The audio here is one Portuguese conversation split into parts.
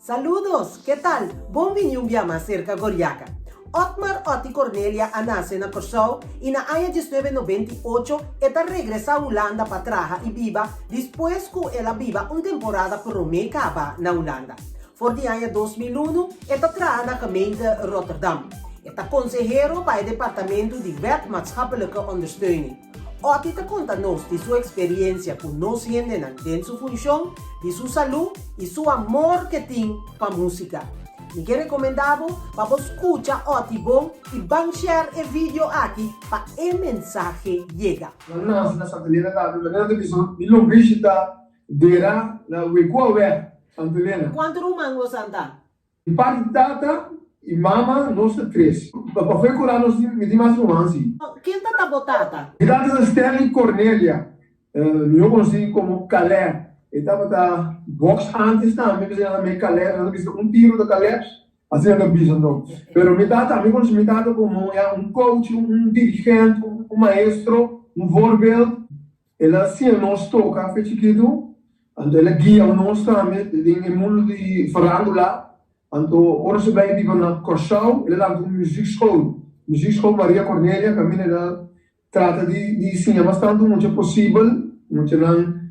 Saludos, ¿qué tal? Bienvenido a Cerca Goriaca. Otmar Otti Cornelia nace na Corsau y na año 1998 esta regresa a Holanda para trabajar y viva después que ella viva una temporada por Romee Kaba na Holanda. Voor die año 2001 esta trabaja na gemeente Rotterdam. Esta consejero bij het departamento de wet maatschappelijke ondersteuning. Otti te conta-nos de sua experiência conhecendo en su función, de su salud y su amor que tiene para música. Me que recomendavo para escuchar Otti bom y van share el video aquí para el mensaje llega. Na Santelena da Lena division di Lombrisita dera na Wekwawe Santelena. Quanto rumango santa? I parte tata e mama nossa três. Para foi curar nos me mais romance. Quem tá botata? E da Stanley Cornelia. Eu conheci como Calé. E tava da box antes também, mas ela me Calé, eu disse tiro da Calé. Assim ela disse então. Pero me data, me conheci me data como coach, dirigente, maestro, voorbeeld. Ela assim nos toca, fez chiquito. Então ela guia nós também em mundo de farandula. Então, hoje se bem vivo na Corsau, ele dá uma musikschool Maria Cornelia, que a menina trata de ensinar bastante, muito é possível, muito não,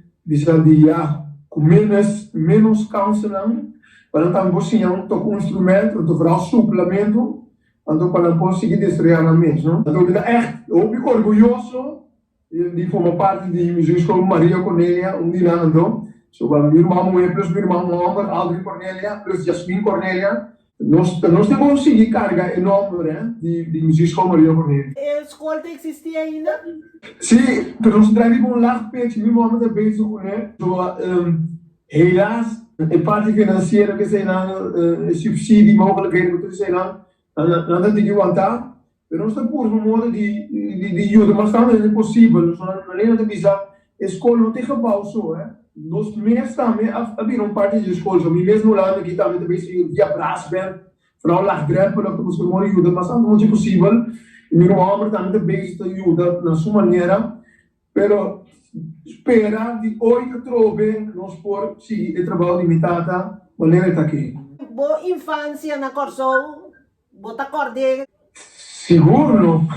com menos causa não, para também você tocar um instrumento, então virar suplemento, então para não seguir destruir a mente, não? Então, eu estou orgulhoso de formar parte de musikschool Maria Cornelia, dia então. So, minha irmã Moe plus minha irmã Amber, Aldrin Cornelia, plus Jasmine Cornelia. Nós temos conseguido carga enorme, né? De musikschool Maria Cornelia. A escola existia ainda? Sim, nós trabalhamos com um largo peixe, meu nome é bezig, né? So, helaas, a parte financeira que sei lá, subsídio, mogelijkheden, que sei lá, não tem que aguentar. Mas nós estamos por um modo de ajuda, mas também é possível. Nós não temos que a escola não tem gebouw zo, hè? Nós mesmos também abriram parte de escolas. Eu mesmo lá aqui também via Brasben, vooral laagdrempelig, que buscam uma ajuda, mas não é possível. E meu homem também bezig ajuda na sua maneira, pero espera de hoje que trove nós por seguir o trabalho de mitata, maneira está aqui. Boa infância na Corsau, bota acorde. Seguro não?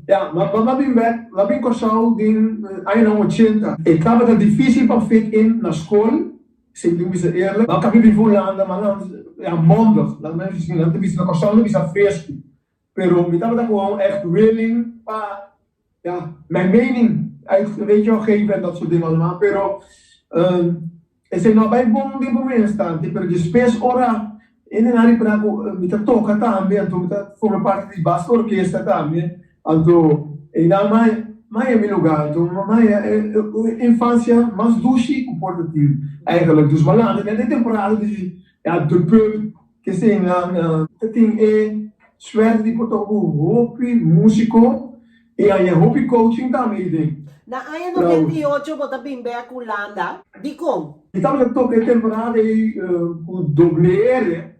Ja, maar lá bem Corsau in ano 80. Het estava difícil para fazer na escola, sempre me dizer eerlijk. Maar ik heb in Holanda, maar dan mondig. Dan mensen zien dat het na Corsau não bisa fresco. Pero me estava gewoon echt willing para, mijn mening uit, weet je wel, geven en dat soort dingen allemaal. Pero het is nou bij bom de momento staan. Pero después ora en el área para me toca também, então forma parte de basta orquestra também, então e na mais é meu lugar, então mais é infância mais doce comportativo, eigenlijk dus maar lá na temporada de de pub que se na tem suerte de português, hobby músico e aí hobby coaching também tem. Na ano 98 bota bem com Holanda, de como? Então já toquei temporada com doble.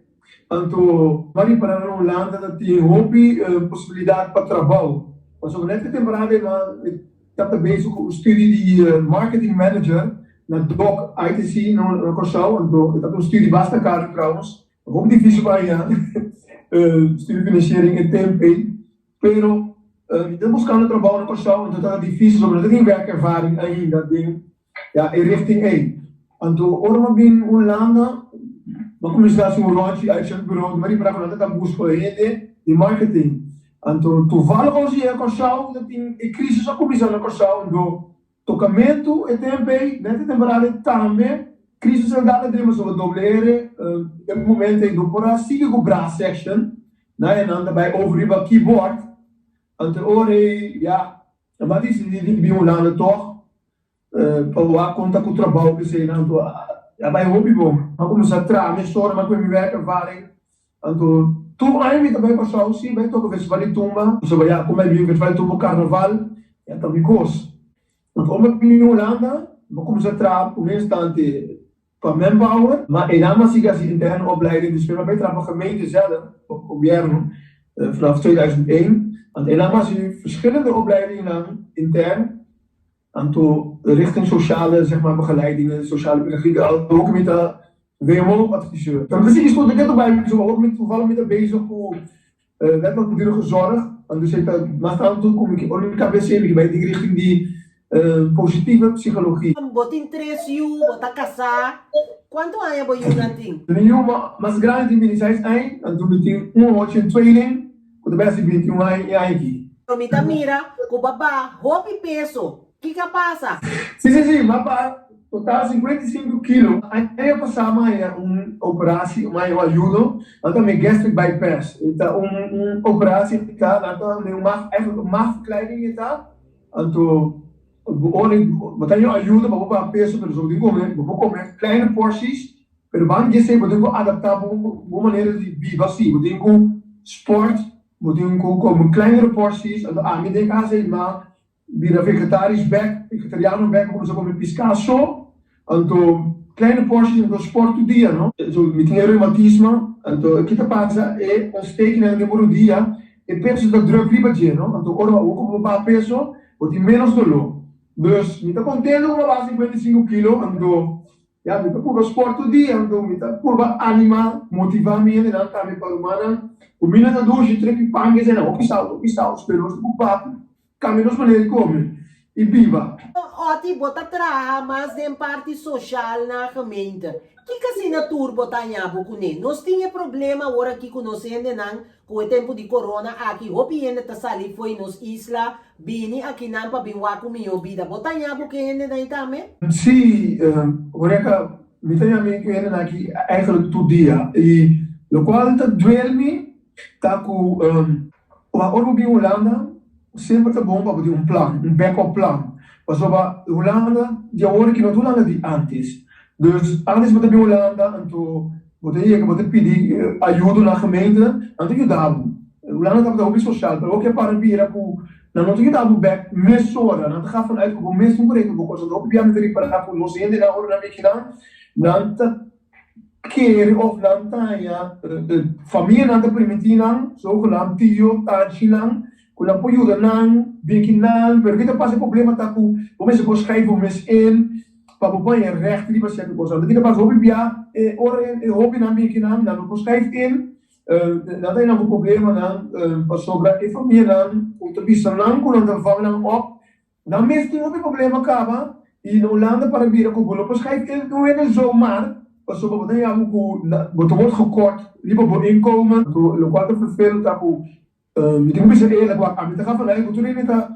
Então, vale para a Holanda tem hobby, possibilidade para trabalho. Mas nessa temporada eu estava bezig com o estudo de marketing manager na DOC ITC na Corsau. Então, eu estava estudo bastante caro, trouwens. Ook difícil para estudo financiering em tempo. Pero, eu estava buscando trabalho na Corsau, então estava difícil, porque não tinha werkervaring ainda em richting A. Então, ora bem Holanda. Maar communicatie moet launchen uit het bureau, maar die vragen dat aan boos voor de marketing. En toevallig als je Corsau, dat in crisis ook commissie na Corsau, do tocamento e tempo, nessa temporada também, crisis en dat temos o dobleren, op momento do por siga com brass section, né, en dan daarbij over keyboard. En te ore, maar is die biolana toch, para conta com o trabalho que sei não bij hobby bom. Maar como se trata, me história, maar com minha werkervaring. Então, tu ainda também Corsau, sim, vai tocar festival de tumba, so vai como é bem festival de tumba carnaval, é também coisa. Então, como em Holanda, maar como se trata, um instante para manpower, maar in Nama zie ik interne opleiding, dus we hebben bij de gemeente zelf, op governo, vanaf 2001. Want in Nama zie je verschillende opleidingen intern. En toen richting sociale, zeg maar, begeleidingen, sociale pedagogie, ook met WMO adviseur. Então, precies stond ik net erbij, zo ook met toevallig met bezig hoe net wat natuurlijk zorg. En dus ik maar aan toe kom ik ook KBC bij die richting die positieve psychologie. Botin 3U, bota casar. Quanto anos você tem? Tenho mas grande em 16 anos, então eu tenho outro em training, quando eu 21 anos aqui. Promita mira, com babá, roupa e peso. Que passa? Sim, mas total 55 quilos. Aí eu passava operação, uma ajuda, então me gastric bypass. Então operação tá, então uma verkleining tá, então eu tenho ajuda para poupar peso, mas eu digo, eu vou comer kleine porties, mas vamos dizer, eu tenho que adaptar uma maneira de viver assim, eu tenho que sport, eu tenho que comer kleinere porties, então me denk aan zeg maar, weer vegetariano back, como se come piscasso, então kleine porties, então sport do dia, não? Então, me tem reumatismo, então o que te passa é ontsteking no dia, e penso da druk liever, não? Então, ora, eu como poupar peso, eu tenho menos dolor. Dus, me está contendo com a 55 quilos, então, ja, me está por sport do dia, então, me está por anima, motivar-me, e não tá me para humana, o menino da ducha, treque pangas, e não, o pistal, espero, o papo, caminhos maneira de comer, e viva. Oti, bota trabalhar mais em parte social na gemeente. Que assinatura botar em abo com ele? Nós tinha problema agora aqui com nós ainda não, com o tempo de corona, aqui, hopi ainda tá sali foi nos isla, bini aqui não para binwa com minha vida. Botar em abo que ainda não também? Sim, agora me tem amigo que ainda aqui, eigenlijk todo dia, e o qual tá duelme, tá com, o orbo em Holanda, sempre tá bom para ter plano, backup plan. Mas a Holanda, de agora que não é Holanda de antes. Dus antes wat in Holanda, en toen wat ik pedir ajuda na gemeente, en toen ajudava. Holanda estava ook social, maar ook je parabira ku, na não ajudava back mesora, na gaan vanuit ku mes não correto, porque quando ook bia met para ku nos ende na hora na mekina, na ta keer of na ta ja, familie na ta primitina, zo genaamd tio, tachilang, ku na ajuda nang, bikinan, pero kita passa problema ta ku, o mes ko schrijven mes in para o banho recht die was hebben kozen. Dat ik pas hobby bia, hobby na minha kinam, na no schrijf in, dat hij nog een probleem dan, pas sobra e família dan, o tabisa lang kuno dan vangen op, dan meestal hobby probleem acaba, e na Holanda para vir com bolo, pas schrijf in, hoe in zomaar, pas sobra wat hij aan wat wordt gekort, liever voor inkomen, lo qual te vervelend dat ku, ik denk bisa eerlijk wat aan, te gaan van eigenlijk, toen is het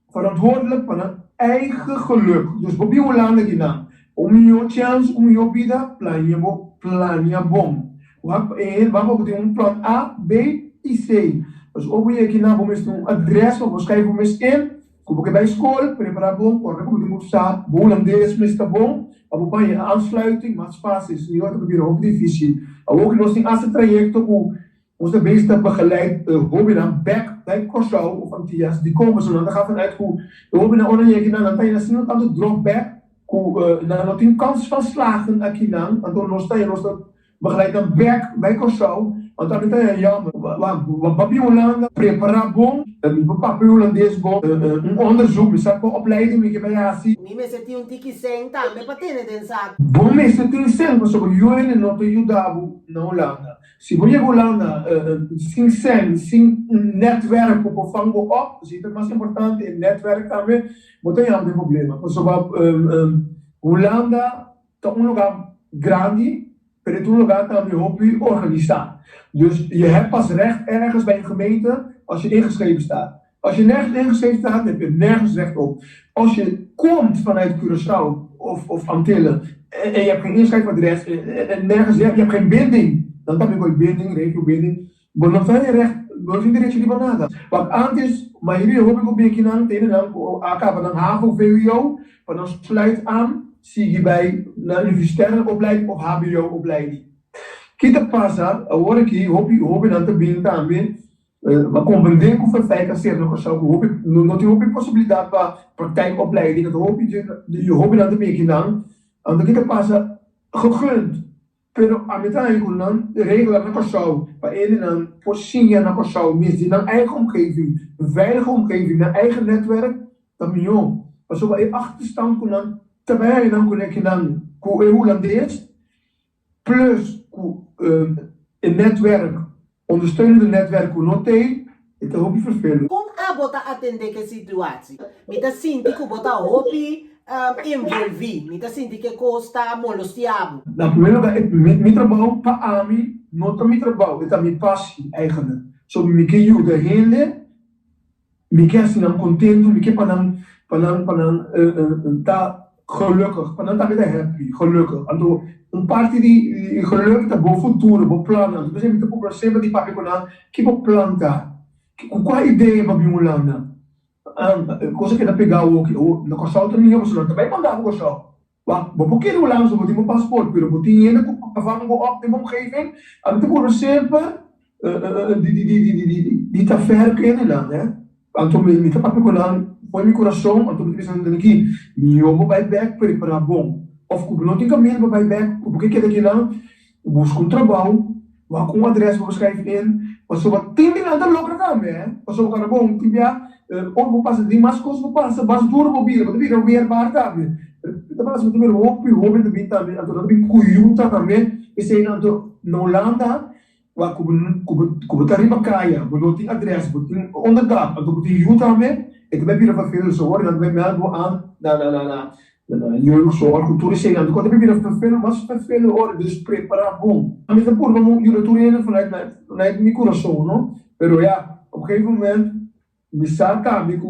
verantwoordelijk van een eigen geluk. Dus op die Holanda gedaan. Om je chance, om je vida, planja bom. Waarop je plan A, B e C. Dus op je gedaan, om je een adres, of schrijven om je in. Kom ik bij school, preparar bom, of ik moet staan, Holandees, Mr. Bom. Op je aansluiting, maar spatie is niet altijd weer ook difícil. Ook nog niet als het traject op ons de beste begeleid, hobby dan back bij Korsau of Antillas, die komen zo, dan gaan vanuit hoe de hobby naar onder je dan ben je snel aan de drop back, hoe dan een kans van slagen aqui dan, en dan nog steeds begeleid dan back bij Korsau, want dan ben je jammer, wat papi Holanda, preparar bom, papi Holandees bom, onderzoek, misschien een opleiding, ik heb ja zie. Me senti un tiki sen também para ter densado. Bom, me senti sen, mas sobre eu não te ajudava na Holanda. Se você Holanda, sem sen, sem netwerk para fangen op, dus het mais importante é netwerk também, não tem nenhum problema. Mas sobre Holanda, é lugar grande, maar het is lugar também hobby organisatie. Dus je hebt pas recht ergens bij een gemeente als je ingeschreven staat. Als je nergens ingeschreven staat, heb je nergens recht op. Als je komt vanuit Curaçao of Antillen en je hebt geen inschrijfadres en nergens, je hebt geen binding, dan heb je gewoon binding, regiobinding, maar dan heb je recht, dan vind je recht van nada. Want antes, maar jullie hoop ik op je kinaan, tegen dan acaba dan HAVO, VWO, maar dan sluit aan, zie je bij een universitaire opleiding of HBO-opleiding. Kita passa, agora aqui, hoop dan te binnen também, maar compreender que o feit ser no Kosovo, não tem possibilidade para praktijkopleiding, dat hoop je hobby dan te maken dan, en dat kita passa gegund. Pero a metade dan regelen naar Kosovo, bij een dan voorzien naar Kosovo, mis naar eigen omgeving, een veilige omgeving, naar eigen netwerk, dat miljoen. Maar zo bij achterstand dan, terwijl je dan connect dan, hoe Holandees, plus een netwerk, ondersteunende netwerk ku notei, het hoop je vervelend. Kung abota atende ke situatie, mita sinti ku bota hopi envolvi, mita sinti ke costa molostiabo. Na primeiro lugar, mijn trabalho para AMI, nota mijn trabalho, het is mijn passie eigenlijk. Zo, ik kan je de hele, ik kan zijn contento, ik kan gelukkig, dan ben je happy, gelukkig. En een party die gelukkig dat boven futuro, boven plannen. Dus je moet ook sempre die papi konan, que bo planta. Qual a ideia para vir Holanda? Coisa que dá pegar o na Corsal também eu só também mandar o Corsal. Wa, bo porque no Holanda botar meu passaporte, pero botar ainda com van go op de omgeving, en te por sempre die tá ver in Holland, né? Então me tá papi konan, põe meu coração, então me pensando aqui, eu vou vai back para bom. Of que não tem caminho para back, porque que daqui lá, busco trabalho, vou com adresse para schrijven in, mas só tem de nada logo também, mas só cara bom, tipo já, ou vou passar de mais coisas vou passar, mas duro vou vir, vou vir bar também. Então mas eu também vou também também, então também cuido também, e sei na Holanda, vou tá riba caia, vou ter adresse, vou ter onderdak, então vou ter ajuda também, e também vira para fazer isso, agora também me algo aan na jeugdzorg, cultuur is zeker. Ik heb weer vervelend, was vervelend hoor, dus preparar bom. A mesma por vamos jullie vanuit mijn coração, no? Pero ja, op een gegeven moment, we zaten,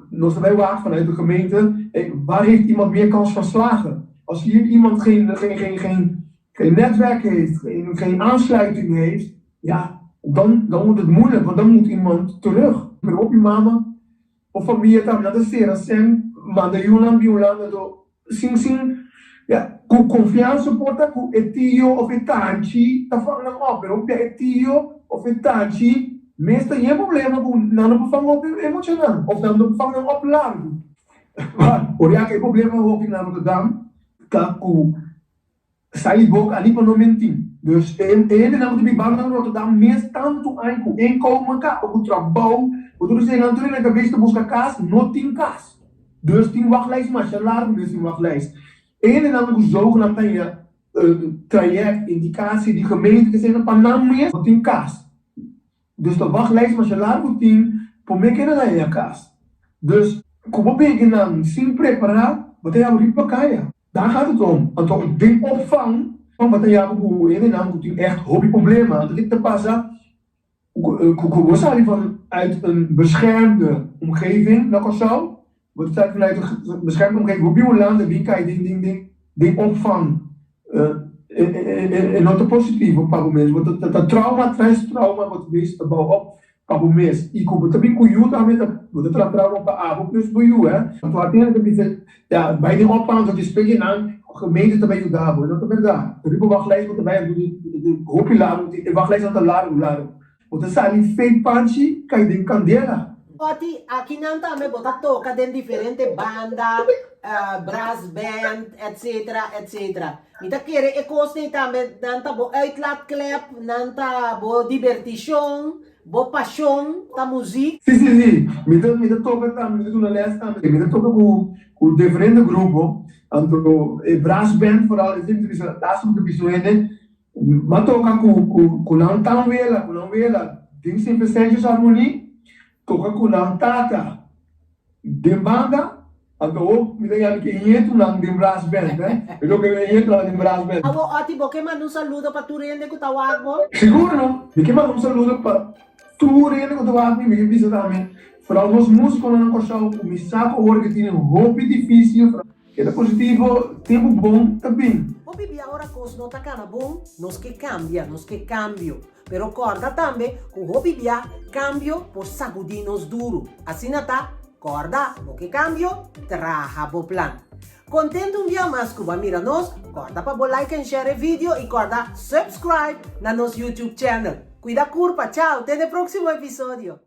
nog wij wachten vanuit de gemeente, waar heeft iemand meer kans van slagen? Als hier iemand geen netwerk heeft, geen aansluiting heeft, ja, dan wordt het moeilijk, want dan moet iemand terug. Maar op je mama, of familie, dat is zeer, dat zijn, maar de Holanda, sim, ja, com confiança porta com etio of etanchi, tá falando ópera, o etio of etanchi, mas tem problema com não falando emocional, of não falando op largo. Olha que problema ook na Rotterdam, que com sai boca ali para não mentir. Dus ele não tem bang na Rotterdam, mas tanto com inkomen cá, o trabalho, o tudo sem natural na cabeça busca casa, não tem casa. Dus die wachtlijst, maar salaris dus die wachtlijst. Eén en ander zogenaamd traject, indicatie, die gemeente zijn een paar namen meer, dat in kaas. Dus de wachtlijst, maar salaris moet in, voor mij kennen dat in kaas. Dus, kom op een keer zien prepareren, wat hij aan riep elkaar. Daar gaat het om. En toch het ding opvang, van wat hij aan moet in en ander moet echt hobbyproblemen. Dat ik te passen, uit een beschermde omgeving, dat was zo. Wat staat vanuit de beschermde omgeving, op Holanda, wie kan je ding opvangen? En not positief op een moment. Want dat trauma traz trauma, wat wees te bouwen op een moment. Ik hoop het een beetje daarmee, dat trauma op een avond plus bij jou, hè. Want wat uiteindelijk ja, bij die opvang, dat je spreekt aan, gemeente te bij jou daar worden, dat is verdaan. De wachtlijst wordt erbij, de hoop je laden, de wachtlijst aan de laden. Want dan staat die fake panchi, kan je ding candela. Oti, aqui não também botar toca de diferente banda, brass band, etc. Mita querer e costa também nanta bo uitlaatklep, nanta bo divertição, bo paixão, ta muziek. Sim. Mita toca também, mita na les também. Mita toca com diferente grupo, anto brass band vooral, is dit dat soort bijzondere. Maar toca com não vela, ding sempre seja harmonie. Toca com a tata de banda, então me dá que entro na de brass band, né? Eu que entro na de brass band. Abo ati bo que manda saludo para tu rende com tawag mo? Seguro não? Me que manda saludo para tu rende com tawag me que visa também. Vooral os músicos na Corsal, o me saco hoor que tem hobby difícil, que é positivo, tempo bom também. O bibi agora cos não tá cana bom, nos que cambio. Pero corda também, com o bibi cambio por sacudinos duro. Assim tá, corda, o que cambio, traja bo plan. Contento um dia mais que mira nos, corda para bo like and share o vídeo e corda subscribe na nosso YouTube channel. Cuida curva, tchau, até o próximo episódio.